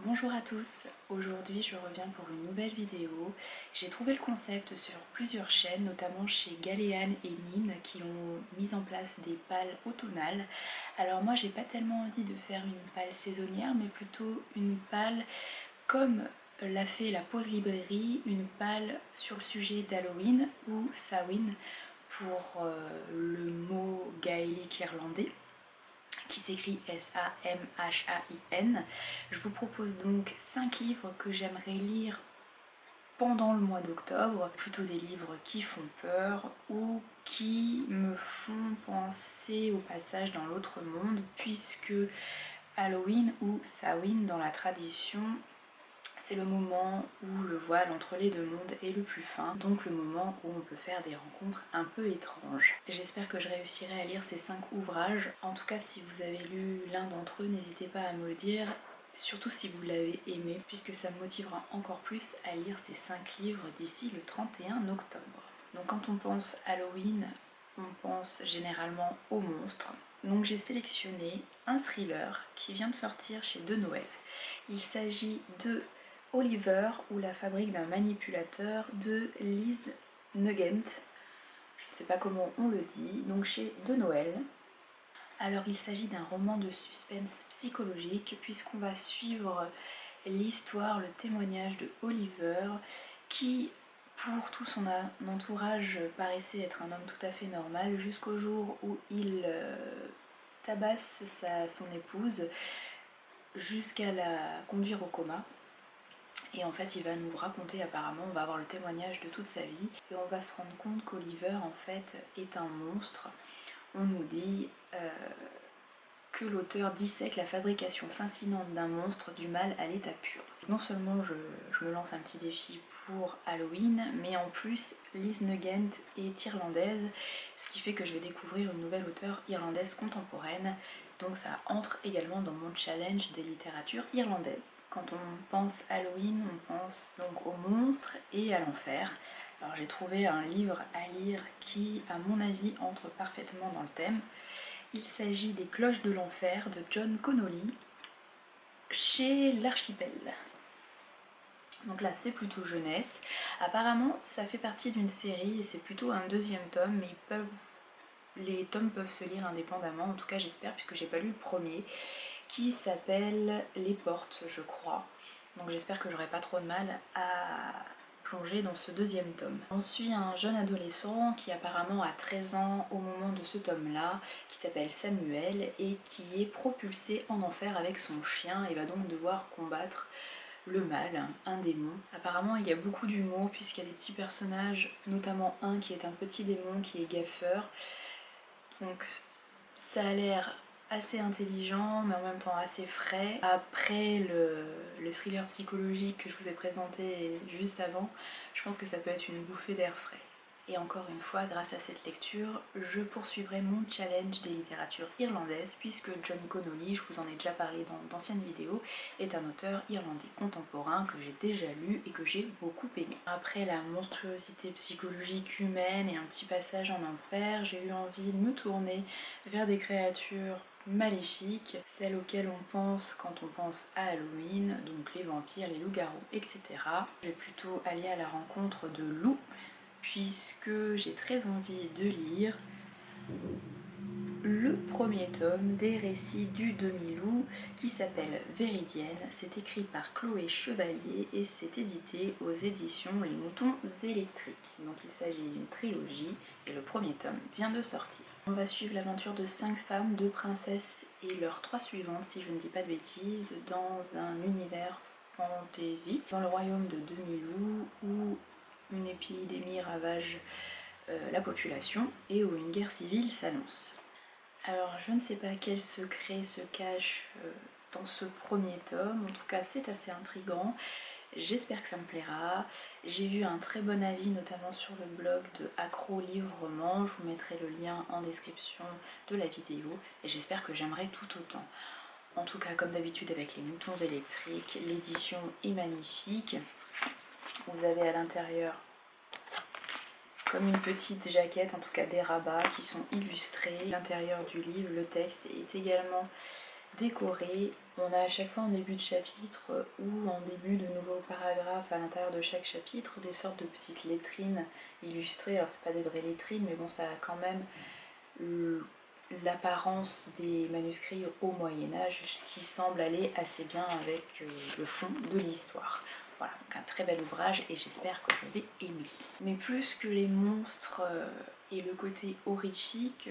Bonjour à tous, aujourd'hui je reviens pour une nouvelle vidéo. J'ai trouvé le concept sur plusieurs chaînes, notamment chez Galéane et Nine qui ont mis en place des pales automnales. Alors moi j'ai pas tellement envie de faire une palle saisonnière mais plutôt une palle comme l'a fait la Pause Librairie, une palle sur le sujet d'Halloween ou Samhain pour le mot gaélique irlandais qui s'écrit S-A-M-H-A-I-N. Je vous propose donc 5 livres que j'aimerais lire pendant le mois d'octobre, plutôt des livres qui font peur ou qui me font penser au passage dans l'autre monde, puisque Halloween ou Samhain dans la tradition, c'est le moment où le voile entre les deux mondes est le plus fin, donc le moment où on peut faire des rencontres un peu étranges. J'espère que je réussirai à lire ces 5 ouvrages. En tout cas, si vous avez lu l'un d'entre eux, n'hésitez pas à me le dire, surtout si vous l'avez aimé, puisque ça me motivera encore plus à lire ces 5 livres d'ici le 31 octobre. Donc quand on pense Halloween, on pense généralement aux monstres. Donc j'ai sélectionné un thriller qui vient de sortir chez De Noël. Il s'agit de Oliver ou la fabrique d'un manipulateur de Liz Nugent. Je ne sais pas comment on le dit, donc chez De Noël. Alors il s'agit d'un roman de suspense psychologique puisqu'on va suivre l'histoire, le témoignage de Oliver qui, pour tout son entourage, paraissait être un homme tout à fait normal jusqu'au jour où il tabasse son épouse jusqu'à la conduire au coma. Et en fait, il va nous raconter, apparemment, on va avoir le témoignage de toute sa vie et on va se rendre compte qu'Oliver, en fait, est un monstre. On nous dit que l'auteur dissèque la fabrication fascinante d'un monstre du mal à l'état pur. Non seulement je me lance un petit défi pour Halloween, mais en plus, Liz Nugent est irlandaise, ce qui fait que je vais découvrir une nouvelle auteure irlandaise contemporaine. Donc ça entre également dans mon challenge des littératures irlandaises. Quand on pense Halloween, on pense donc aux monstres et à l'enfer. Alors j'ai trouvé un livre à lire qui, à mon avis, entre parfaitement dans le thème. Il s'agit des Cloches de l'Enfer de John Connolly chez l'Archipel. Donc là c'est plutôt jeunesse. Apparemment ça fait partie d'une série et c'est plutôt un deuxième tome, mais les tomes peuvent se lire indépendamment, en tout cas j'espère puisque j'ai pas lu le premier, qui s'appelle Les Portes je crois. Donc j'espère que j'aurai pas trop de mal à plonger dans ce deuxième tome. On suit un jeune adolescent qui apparemment a 13 ans au moment de ce tome-là, qui s'appelle Samuel et qui est propulsé en enfer avec son chien et va donc devoir combattre le mal, un démon. Apparemment il y a beaucoup d'humour puisqu'il y a des petits personnages, notamment un qui est un petit démon qui est gaffeur. Donc ça a l'air assez intelligent mais en même temps assez frais. Après le thriller psychologique que je vous ai présenté juste avant, je pense que ça peut être une bouffée d'air frais. Et encore une fois, grâce à cette lecture, je poursuivrai mon challenge des littératures irlandaises puisque John Connolly, je vous en ai déjà parlé dans d'anciennes vidéos, est un auteur irlandais contemporain que j'ai déjà lu et que j'ai beaucoup aimé. Après la monstruosité psychologique humaine et un petit passage en enfer, j'ai eu envie de me tourner vers des créatures maléfiques, celles auxquelles on pense quand on pense à Halloween, donc les vampires, les loups-garous, etc. Je vais plutôt aller à la rencontre de loups puisque j'ai très envie de lire le premier tome des récits du demi-loup qui s'appelle Véridienne. C'est écrit par Chloé Chevalier et c'est édité aux éditions Les Moutons Électriques. Donc il s'agit d'une trilogie et le premier tome vient de sortir. On va suivre l'aventure de 5 femmes, 2 princesses et leurs 3 suivantes, si je ne dis pas de bêtises, dans un univers fantasy, dans le royaume de demi-loup où une épidémie ravage la population et où une guerre civile s'annonce. Alors je ne sais pas quel secret se cache dans ce premier tome, en tout cas c'est assez intriguant, j'espère que ça me plaira. J'ai vu un très bon avis notamment sur le blog de Accro Livre Roman, je vous mettrai le lien en description de la vidéo et j'espère que j'aimerai tout autant. En tout cas comme d'habitude avec les moutons électriques, l'édition est magnifique. Vous avez à l'intérieur comme une petite jaquette, en tout cas des rabats qui sont illustrés. L'intérieur du livre, le texte est également décoré On a à chaque fois en début de chapitre ou en début de nouveaux paragraphes à l'intérieur de chaque chapitre des sortes de petites lettrines illustrées. Alors c'est pas des vraies lettrines, mais bon, ça a quand même l'apparence des manuscrits au Moyen-Âge, ce qui semble aller assez bien avec le fond de l'histoire. Voilà, donc un très bel ouvrage et j'espère que je vais aimer. Mais plus que les monstres et le côté horrifique,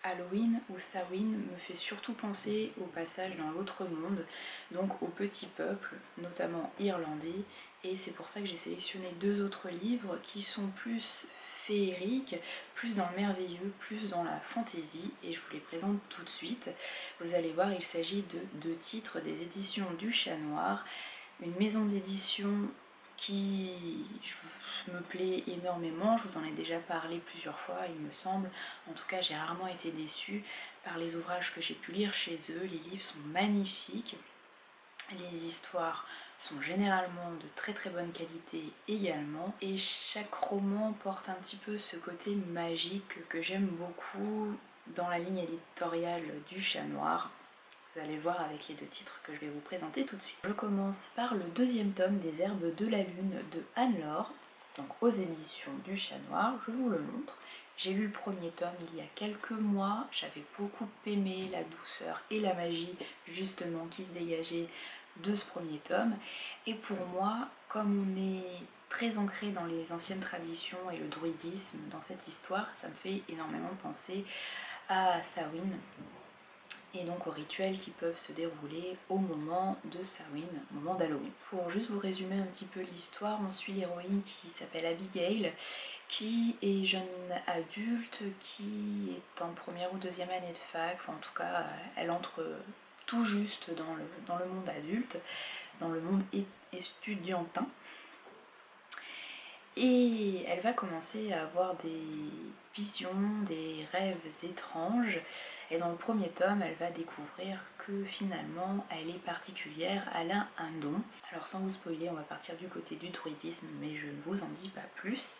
Halloween ou Samhain me fait surtout penser au passage dans l'autre monde, donc au petit peuple, notamment irlandais, et c'est pour ça que j'ai sélectionné deux autres livres qui sont plus féeriques, plus dans le merveilleux, plus dans la fantaisie, et je vous les présente tout de suite. Vous allez voir, il s'agit de deux titres des éditions du Chat Noir, une maison d'édition qui me plaît énormément. Je vous en ai déjà parlé plusieurs fois, il me semble. En tout cas, j'ai rarement été déçue par les ouvrages que j'ai pu lire chez eux. Les livres sont magnifiques, les histoires sont généralement de très très bonne qualité également, et chaque roman porte un petit peu ce côté magique que j'aime beaucoup dans la ligne éditoriale du Chat Noir. Vous allez voir avec les deux titres que je vais vous présenter tout de suite. Je commence par le deuxième tome des Herbes de la Lune de Anne-Laure, donc aux éditions du Chat Noir. Je vous le montre. J'ai lu le premier tome il y a quelques mois, j'avais beaucoup aimé la douceur et la magie justement qui se dégageait de ce premier tome, et pour moi, comme on est très ancré dans les anciennes traditions et le druidisme dans cette histoire, ça me fait énormément penser à Samhain et donc aux rituels qui peuvent se dérouler au moment de Samhain, au moment d'Halloween. Pour juste vous résumer un petit peu l'histoire, on suit l'héroïne qui s'appelle Abigail, qui est jeune adulte, qui est en première ou deuxième année de fac, enfin en tout cas elle entre tout juste dans le monde adulte, dans le monde estudiantin. Et elle va commencer à avoir des visions, des rêves étranges. Et dans le premier tome, elle va découvrir que finalement, elle est particulière, elle a un don. Alors sans vous spoiler, on va partir du côté du druidisme, mais je ne vous en dis pas plus.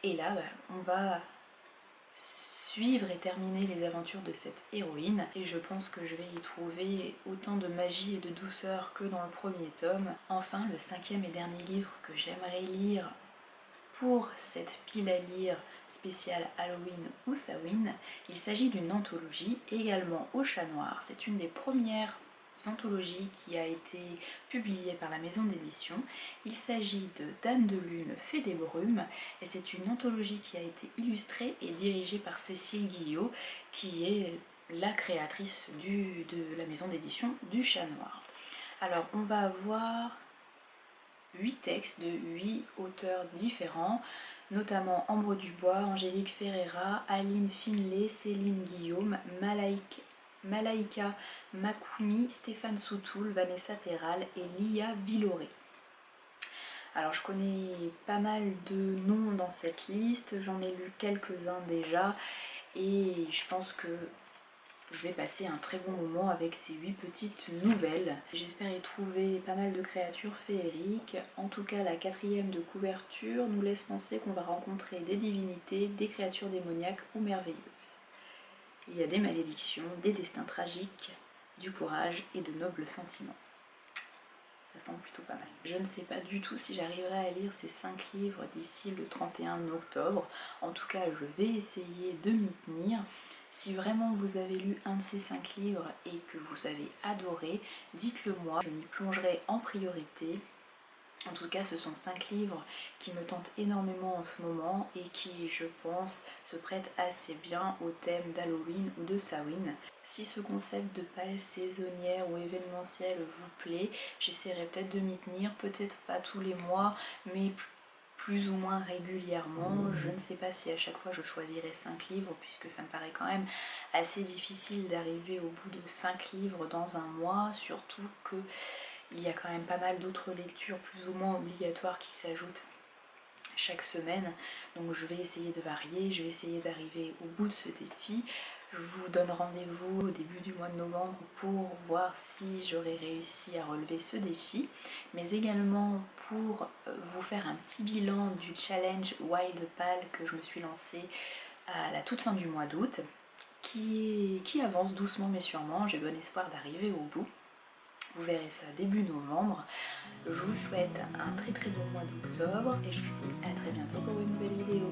Et là, on va suivre et terminer les aventures de cette héroïne, et je pense que je vais y trouver autant de magie et de douceur que dans le premier tome. Enfin, le cinquième et dernier livre que j'aimerais lire pour cette pile à lire spéciale Halloween ou Samhain, il s'agit d'une anthologie également au Chat Noir. C'est une des premières anthologies qui a été publiée par la maison d'édition. Il s'agit de Dame de Lune, Fée des Brumes, et c'est une anthologie qui a été illustrée et dirigée par Cécile Guillot, qui est la créatrice de la maison d'édition du Chat Noir. Alors on va avoir 8 textes de 8 auteurs différents, notamment Ambre Dubois, Angélique Ferreira, Aline Finlay, Céline Guillaume, Malaïka Makoumi, Stéphane Soutoul, Vanessa Terral et Lia Villoré. Alors je connais pas mal de noms dans cette liste, j'en ai lu quelques-uns déjà, et je pense que je vais passer un très bon moment avec ces 8 petites nouvelles. J'espère y trouver pas mal de créatures féeriques. En tout cas, la quatrième de couverture nous laisse penser qu'on va rencontrer des divinités, des créatures démoniaques ou merveilleuses. Il y a des malédictions, des destins tragiques, du courage et de nobles sentiments. Ça semble plutôt pas mal. Je ne sais pas du tout si j'arriverai à lire ces 5 livres d'ici le 31 octobre. En tout cas, je vais essayer de m'y tenir. Si vraiment vous avez lu un de ces 5 livres et que vous avez adoré, dites-le moi, je m'y plongerai en priorité. En tout cas, ce sont 5 livres qui me tentent énormément en ce moment et qui, je pense, se prêtent assez bien au thème d'Halloween ou de Samhain. Si ce concept de pale saisonnière ou événementielle vous plaît, j'essaierai peut-être de m'y tenir, peut-être pas tous les mois, mais plus ou moins régulièrement. Je ne sais pas si à chaque fois je choisirai 5 livres, puisque ça me paraît quand même assez difficile d'arriver au bout de 5 livres dans un mois, surtout que il y a quand même pas mal d'autres lectures plus ou moins obligatoires qui s'ajoutent chaque semaine. Donc je vais essayer de varier, je vais essayer d'arriver au bout de ce défi. Je vous donne rendez-vous au début du mois de novembre pour voir si j'aurai réussi à relever ce défi, mais également pour vous faire un petit bilan du challenge Wild Pal que je me suis lancé à la toute fin du mois d'août, qui avance doucement mais sûrement. J'ai bon espoir d'arriver au bout. vous verrez ça début novembre. Je vous souhaite un très bon mois d'octobre et je vous dis à très bientôt pour une nouvelle vidéo.